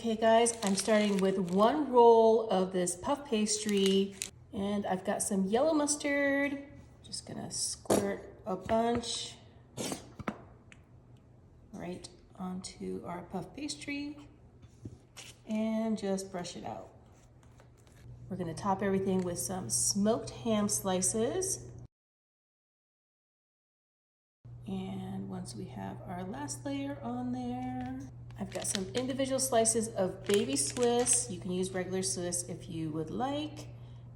Okay guys, I'm starting with one roll of this puff pastry, and I've got some yellow mustard. Just gonna squirt a bunch right onto our puff pastry and just brush it out. We're gonna top everything with some smoked ham slices. And once we have our last layer on there, I've got some individual slices of baby Swiss. You can use regular Swiss if you would like.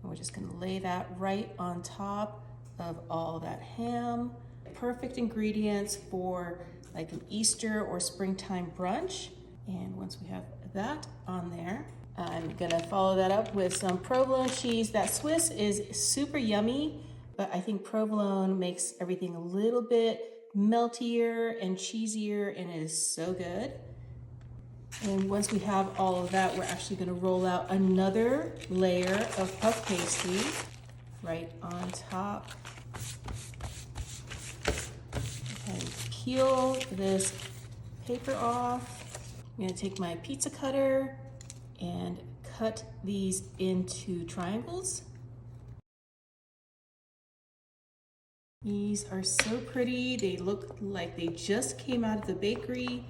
And we're just gonna lay that right on top of all that ham. Perfect ingredients for like an Easter or springtime brunch. And once we have that on there, I'm gonna follow that up with some provolone cheese. That Swiss is super yummy, but I think provolone makes everything a little bit meltier and cheesier, and it is so good. And once we have all of that, we're actually gonna roll out another layer of puff pastry right on top. And peel this paper off. I'm gonna take my pizza cutter and cut these into triangles. These are so pretty. They look like they just came out of the bakery.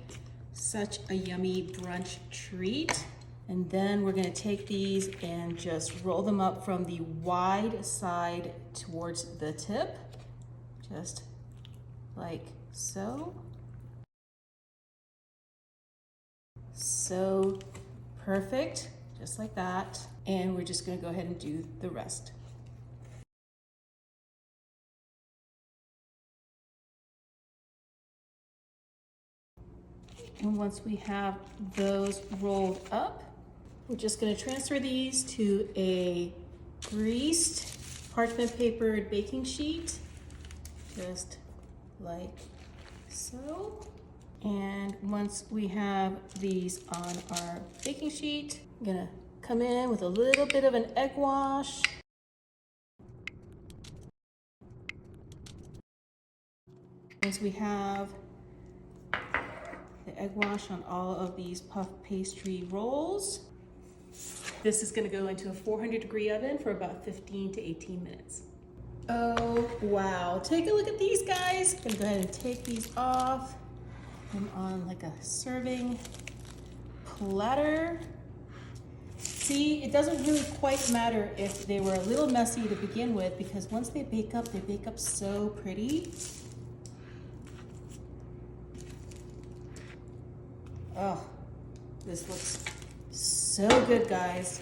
Such a yummy brunch treat. And then we're gonna take these and just roll them up from the wide side towards the tip, just like so. So perfect, just like that. And we're just gonna go ahead and do the rest. And once we have those rolled up, we're just gonna transfer these to a greased parchment papered baking sheet, just like so. And once we have these on our baking sheet, I'm gonna come in with a little bit of an egg wash. Once we have the egg wash on all of these puff pastry rolls, this is gonna go into a 400-degree oven for about 15 to 18 minutes. Oh, wow. Take a look at these guys. I'm gonna go ahead and take these off. I'm on like a serving platter. See, it doesn't really quite matter if they were a little messy to begin with, because once they bake up so pretty. Oh, this looks so good, guys.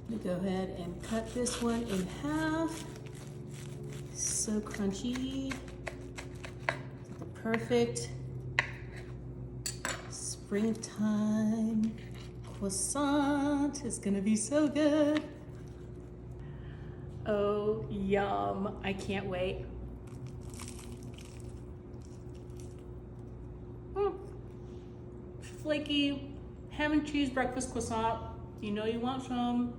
Let me go ahead and cut this one in half. So crunchy. The perfect springtime croissant is gonna be so good. Oh, yum. I can't wait. Flaky ham and cheese breakfast croissant. You know you want some.